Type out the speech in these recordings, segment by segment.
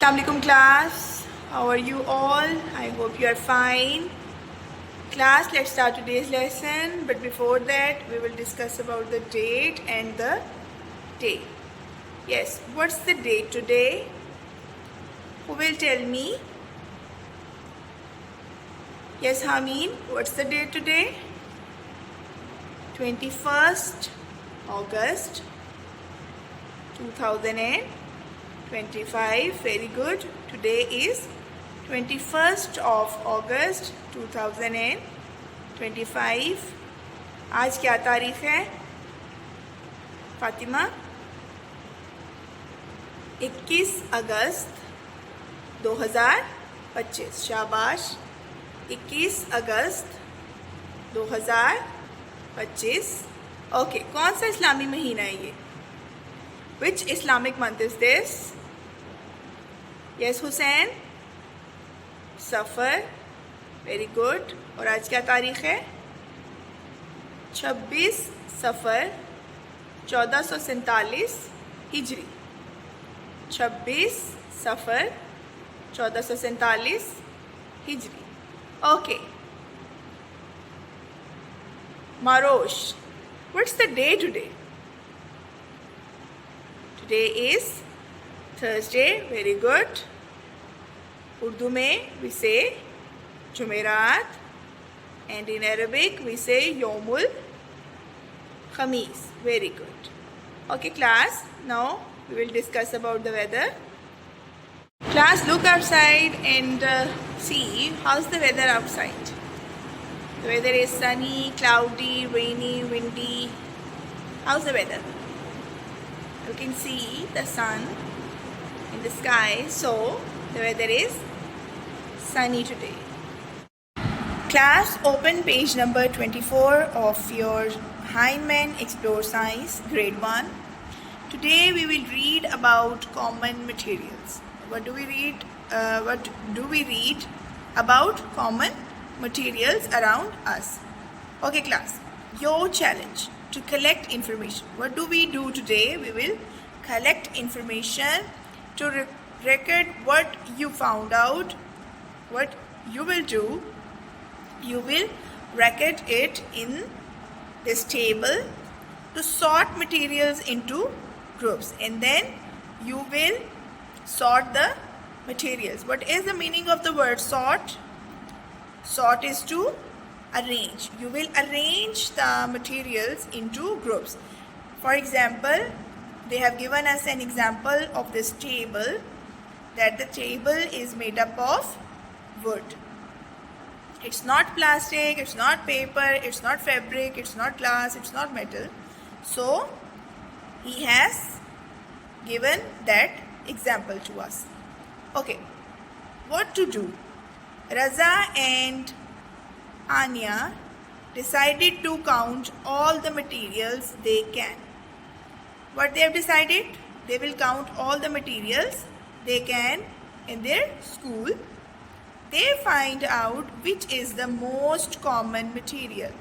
Assalamualaikum class, how are you all? I hope you are fine. Class, let's start today's lesson, but before that we will discuss about the date and the day. Yes, what's the date today? Who will tell me? Yes, Hameen, what's the date today? 21st August 2025. Very good. Today is 21st of August 2025. आज क्या तारीख है फातिमा? 21 अगस्त 2025. शाबाश. 21 अगस्त 2025. Okay, कौन सा इस्लामी महीना है ये? Which Islamic month is this? Yes, Hussein? Suffer. Very good. और आज क्या तारीख है? 26 सफ़र 1447 हिजरी. 26 सफ़र 1447 हिजरी. Okay. Marosh, what's the day today? Today is Thursday. Very good. Urdu में we say Jumerat, and in Arabic we say Yomul Khamis. Very good. Okay, class. Now we will discuss about the weather. Class, look outside and see how's the weather outside. The weather is sunny, cloudy, rainy, windy. How's the weather? You can see the sun in the sky, so the weather is sunny today. Class, open page number 24 of your Heinemann Explore Science Grade 1. Today we will read about common materials. What do we read about common materials around us? Okay, class, your challenge to collect information. What do we do today? We will collect information to record what you found out. What you will do, you will record it in this table to sort materials into groups, and then you will sort the materials. What is the meaning of the word sort? Sort is to arrange. You will arrange the materials into groups. For example, they have given us an example of this table, that the table is made up of wood. It's not plastic, it's not paper, it's not fabric, it's not glass, it's not metal. So he has given that example to us. Okay, what to do? Raza and Anya decided to count all the materials they can. What they have decided? They will count all the materials they can in their school. They find out which is the most common material.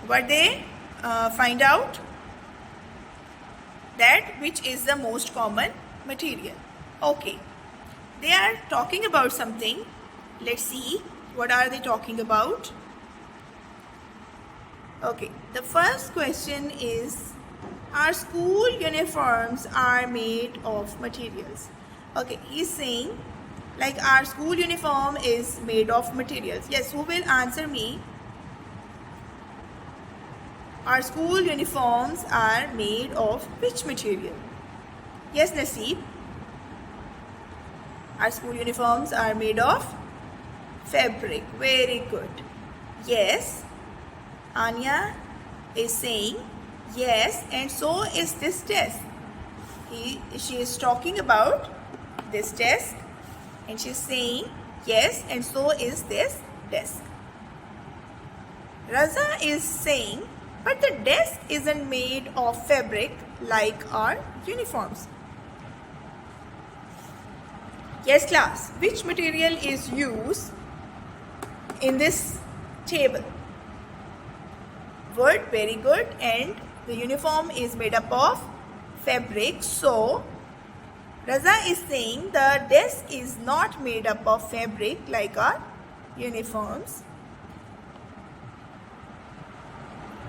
What they find out? That which is the most common material. Okay, they are talking about something. Let's see what are they talking about. Okay, the first question is, our school uniforms are made of materials. Okay, he's saying like our school uniform is made of materials. Yes, who will answer me? Our school uniforms are made of which material? Yes, Naseeb. Our school uniforms are made of fabric. Very good. Yes, Anya is saying yes, and so is this desk. She is talking about this desk, and she is saying yes, and so is this desk. Raza is saying, but the desk isn't made of fabric like our uniforms. Yes, class, which material is used in this table? Wood. Very good. And the uniform is made up of fabric. So Raza is saying the desk is not made up of fabric like our uniforms.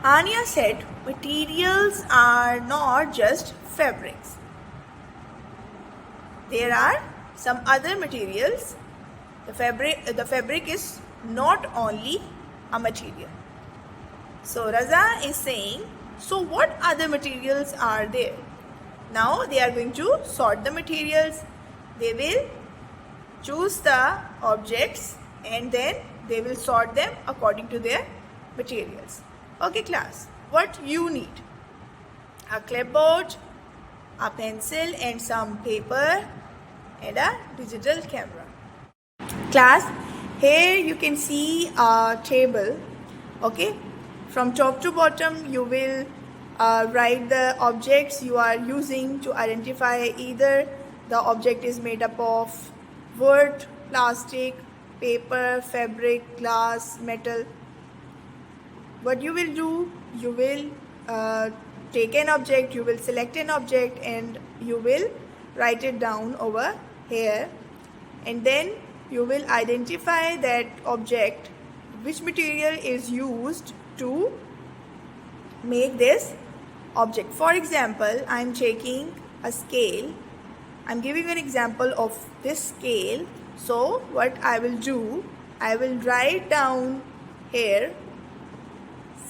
Anya said materials are not just fabrics. There are some other materials. The fabric is not only a material. So Raza is saying, so what other materials are there? Now they are going to sort the materials. They will choose the objects and then they will sort them according to their materials. Okay class, what you need? A clipboard, a pencil and some paper and a digital camera. Class, here you can see a table. Okay, from top to bottom you will write the objects you are using to identify either the object is made up of wood, plastic, paper, fabric, glass, metal. What you will do, you will take an object, you will select an object and you will write it down over here, and then you will identify that object, which material is used to make this object. For example, I am taking a scale. I am giving an example of this scale. So what I will do, I will write down here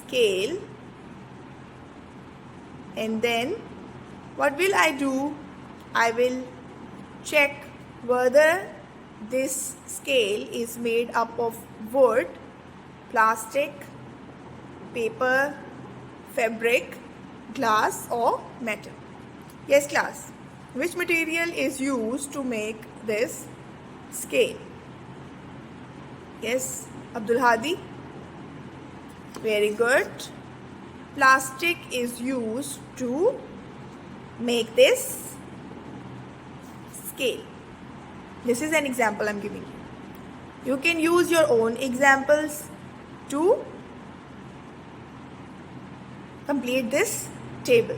scale, and then what will I do? I will check whether this scale is made up of wood, plastic, paper, fabric, glass or metal. Yes class, which material is used to make this scale? Yes, Abdul Hadi. Very good. Plastic is used to make this scale. This is an example I am giving you. You can use your own examples to complete this table.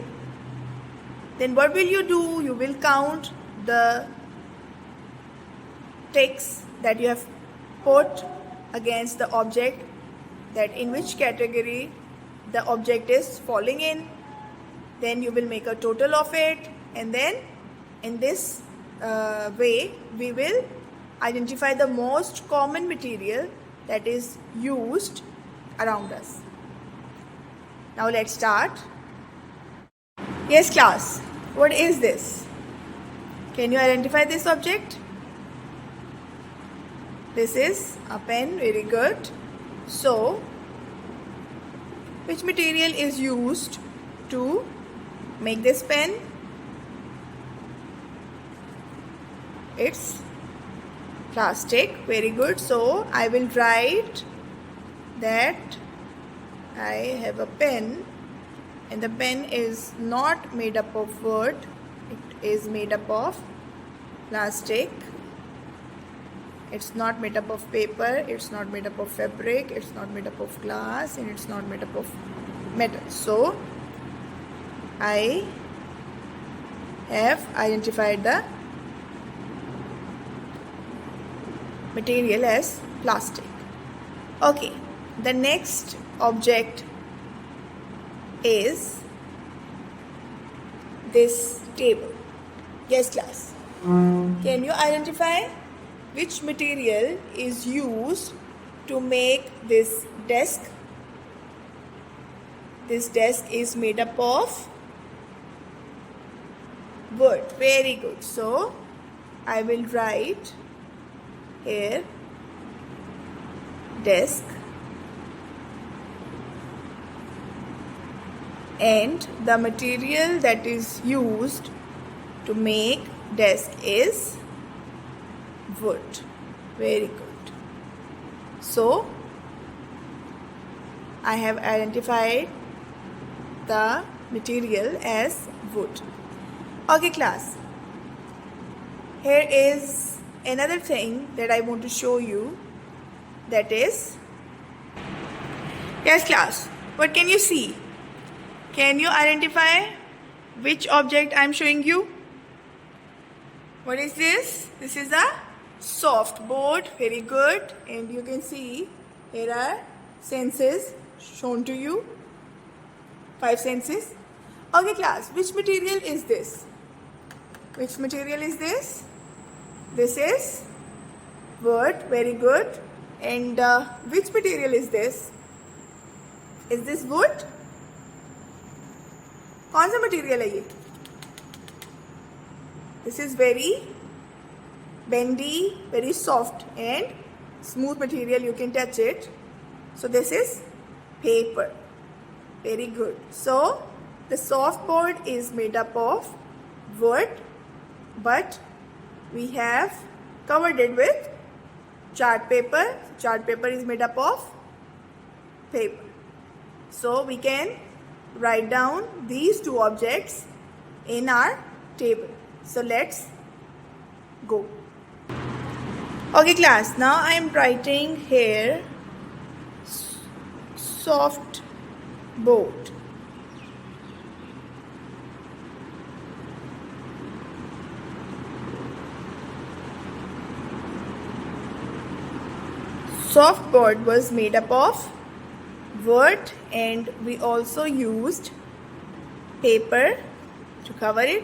Then what will you do? You will count the ticks that you have put against the object, that in which category the object is falling in. Then you will make a total of it, and then in this way we will identify the most common material that is used around us. Now let's start. Yes class, what is this? Can you identify this object? This is a pen. Very good. So which material is used to make this pen? It's plastic. Very good. So I will write that I have a pen, and the pen is not made up of wood, it is made up of plastic. It's not made up of paper, it's not made up of fabric, it's not made up of glass, and it's not made up of metal. So I have identified the material as plastic. Okay, the next object is this table. Yes class, can you identify which material is used to make this desk? This desk is made up of wood. Very good. So I will write here desk, and the material that is used to make desk is wood. Very good. So I have identified the material as wood. Okay class, here is another thing that I want to show you, that is, yes class, what can you see? Can you identify which object I am showing you? What is this? This is a soft board. Very good. And you can see here are senses shown to you. 5 senses. Okay class, which material is this? Which material is this? This is wood. Very good. And which material is this? Is this wood? कौन सा material है ये? This is very bendy, very soft and smooth material. You can touch it. So this is paper. Very good. So the soft board is made up of wood, but we have covered it with chart paper. Chart paper is made up of paper. So we can write down these two objects in our table. So let's go. Okay class, now I am writing here soft board. Soft board was made up of wood and we also used paper to cover it.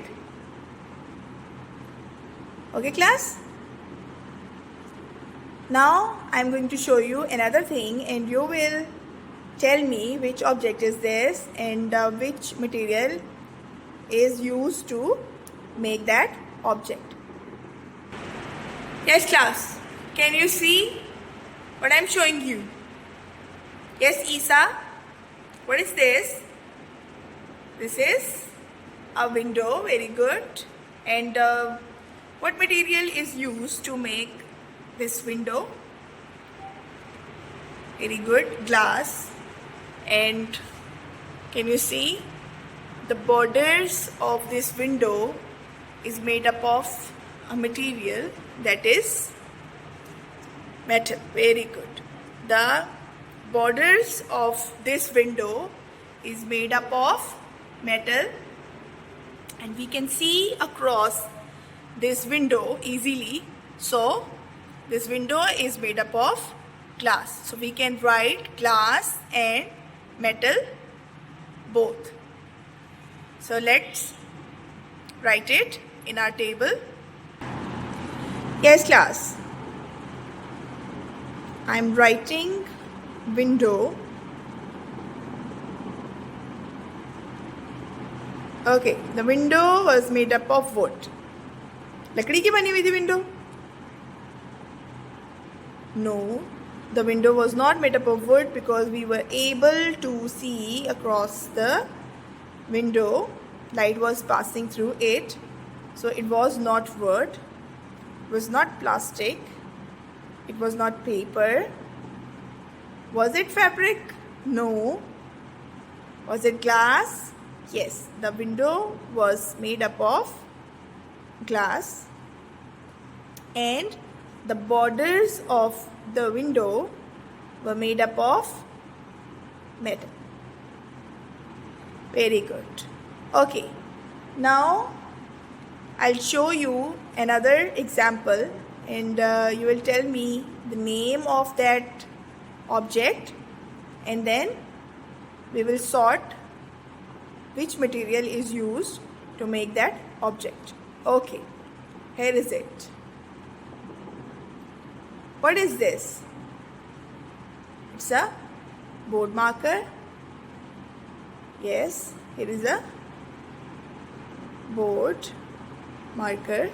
Okay class? Now I am going to show you another thing and you will tell me which object is this and which material is used to make that object. Yes class, can you see what I am showing you? Yes Isa, what is this? This is a window. Very good. And what material is used to make this window? Very good, glass. And can you see the borders of this window is made up of a material that is metal. Very good. The borders of this window is made up of metal and we can see across this window easily. So this window is made up of glass. So we can write glass and metal both. So let's write it in our table. Yes class, I am writing window. Okay, the window was made up of wood. लकड़ी की बनी हुई थी window? No, the window was not made up of wood because we were able to see across the window. Light was passing through it. So it was not wood. It was not plastic. It was not paper. Was it fabric? No. Was it glass? Yes, the window was made up of glass and the borders of the window were made up of metal. Very good. Okay, now I'll show you another example and you will tell me the name of that object and then we will sort which material is used to make that object. Okay, here is it. What is this? It's a board marker. Yes, here is a board marker.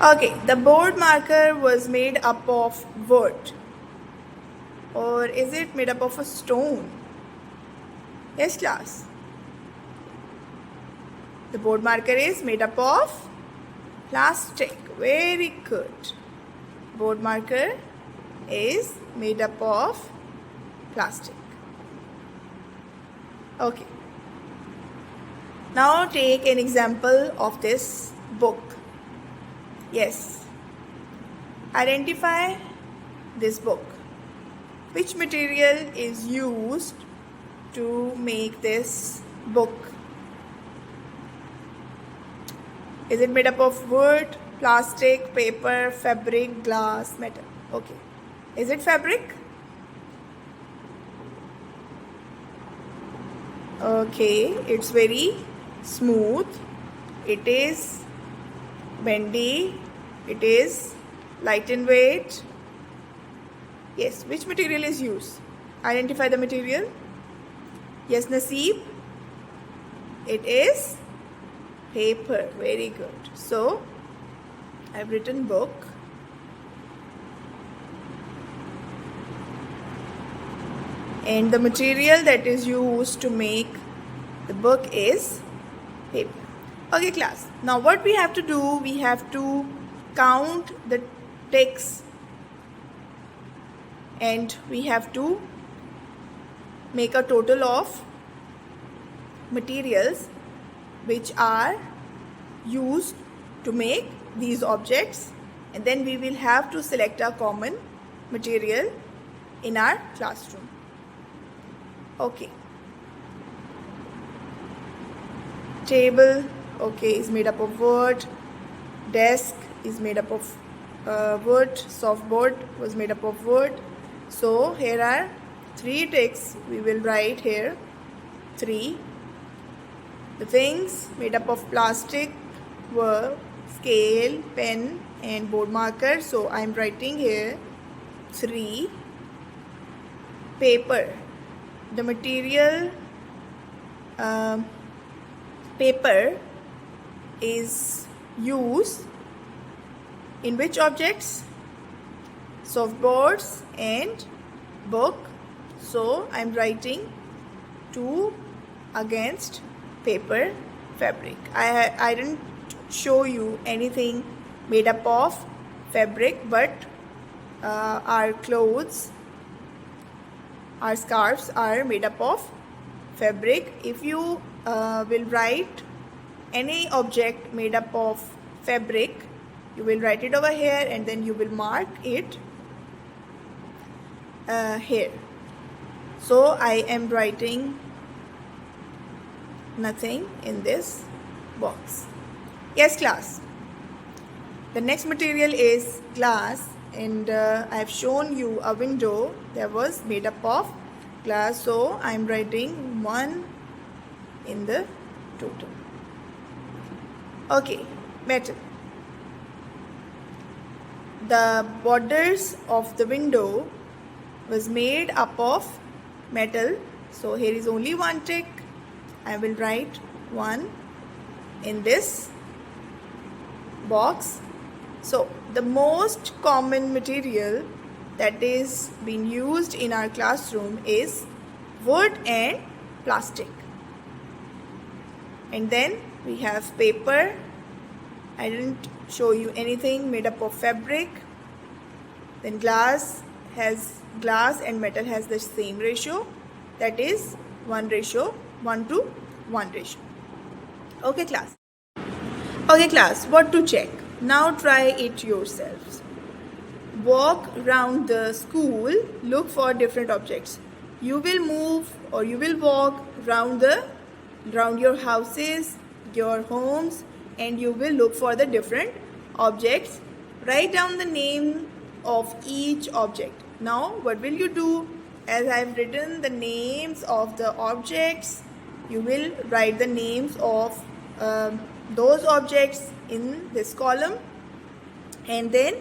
Okay, the board marker was made up of wood. Or is it made up of a stone? Yes, class. The board marker is made up of plastic. Very good. Board marker is made up of plastic. Okay. Now take an example of this book. Yes. Identify this book. Which material is used to make this book? Is it made up of wood, plastic, paper, fabric, glass, metal? Okay. Is it fabric? Okay, it's very smooth. It is bendy. It is light in weight. Yes, which material is used? Identify the material. Yes, Naseeb. It is paper. Very good. So, I've written book. And the material that is used to make the book is paper. Okay, class. Now what we have to do, we have to count the ticks and we have to make a total of materials which are used to make these objects, and then we will have to select a common material in our classroom. Okay. Table, okay, is made up of wood. Desk is made up of wood. Softboard was made up of wood. So here are 3 ticks. We will write here 3. The things made up of plastic were scale, pen and board marker. So I am writing here 3. Paper. The material paper is used in which objects? Softboards and book. So I am writing 2 against paper, fabric. I didn't show you anything made up of fabric, but our clothes, our scarves are made up of fabric. If you will write any object made up of fabric, you will write it over here and then you will mark it here. So I am writing nothing in this box. Yes, class. The next material is glass, and I have shown you a window that was made up of glass. So I am writing 1 in the total. Okay, metal. The borders of the window was made up of metal. So here is only 1 tick. I will write 1 in this box. So the most common material that is being used in our classroom is wood and plastic. And then we have paper. I didn't show you anything made up of fabric. Then glass and metal has the same ratio, that is 1 to 1 ratio. Okay, class. Okay, class, what to check? Now try it yourselves. Walk around the school, look for different objects. You will move or you will walk around your houses, your homes, and you will look for the different objects. Write down the name of each object. Now what will you do? As I have written the names of the objects, you will write the names of those objects in this column, and then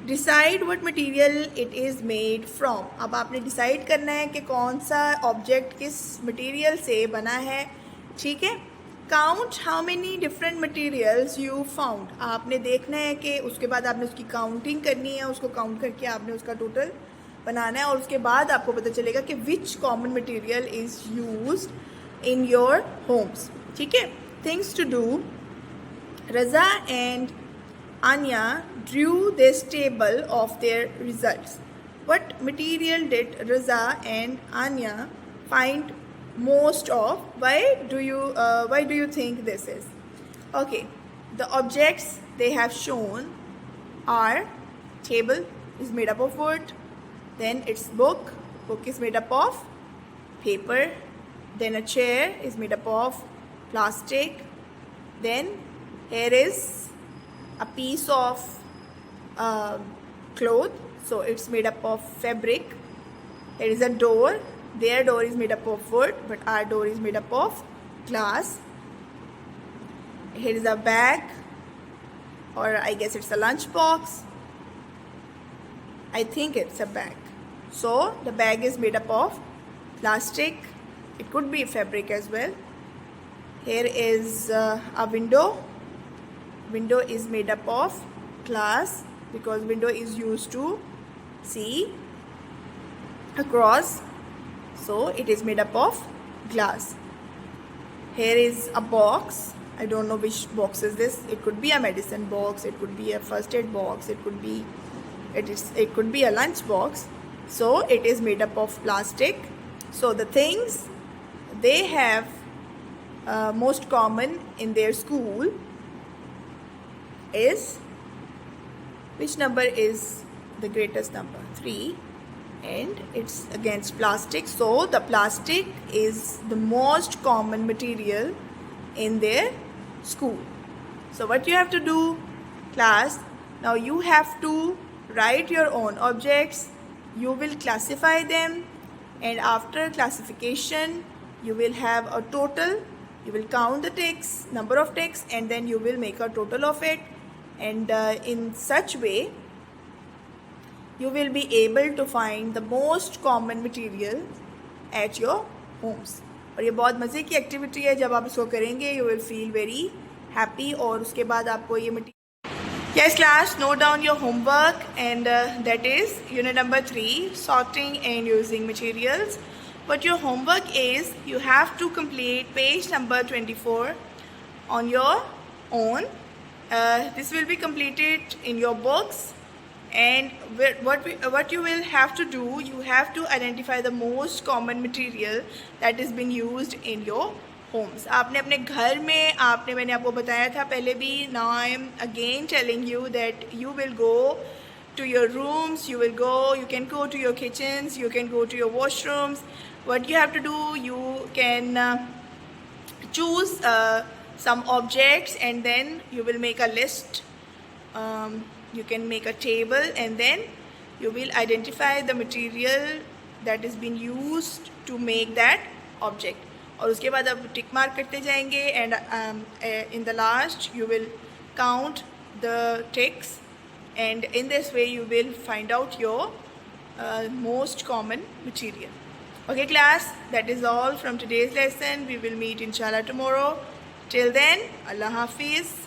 decide what material it is made from. अब आपने decide करना है कि कौन सा object किस material से बना है, ठीक है? Count how many different materials you found. आपने देखना है कि उसके बाद आपने उसकी counting करनी है, उसको count करके आपने उसका total बनाना है, और उसके बाद आपको पता चलेगा कि which common material is used in your homes. ठीक है? Things to do. Raza and Anya drew this table of their results. What material did Raza and Anya find most of? Why do you think this is? Okay, the objects they have shown are Table is made up of wood. Then it's book. Book is made up of paper. Then a chair is made up of plastic. Then here is a piece of cloth, so it's made up of fabric. There is a door. Their door is made up of wood, but our door is made up of glass. Here is a bag, or I guess it's a lunch box. I think it's a bag. So the bag is made up of plastic. It could be fabric as well. Here is a window. Window is made up of glass because window is used to see across. So it is made up of glass. Here is a box. I don't know which box is this. It could be a medicine box. It could be a first aid box. It could be a lunch box. So it is made up of plastic. So the things they have most common in their school is, which number is the greatest number? 3. And it's against plastic. So the plastic is the most common material in their school. So what you have to do, class, now you have to write your own objects. You will classify them, and after classification you will have a total. You will count the ticks, number of ticks, and then you will make a total of it. And in such way you will be able to find the most common material at your homes. और ये बहुत मज़े की activity है. जब आप इसको करेंगे you will feel very happy. और उसके बाद आपको ये Yes class, note down your homework, and that is unit number 3, sorting and using materials. What your homework is, you have to complete page number 24 on your own. This will be completed in your books, and what you will have to do, you have to identify the most common material that is being used in your homes. आपने अपने घर में मैंने आपको बताया था पहले भी. Now I am again telling you that you will go to your rooms, you can go to your kitchens, you can go to your washrooms. What you have to do, you can choose some objects, and then you will make a list. You can make a table, and then you will identify the material that is being used to make that object. और उसके बाद आप tick mark करते जाएंगे, and in the last you will count the ticks, and in this way you will find out your most common material. Okay class, that is all from today's lesson. We will meet inshallah tomorrow. Till then, Allah Hafiz.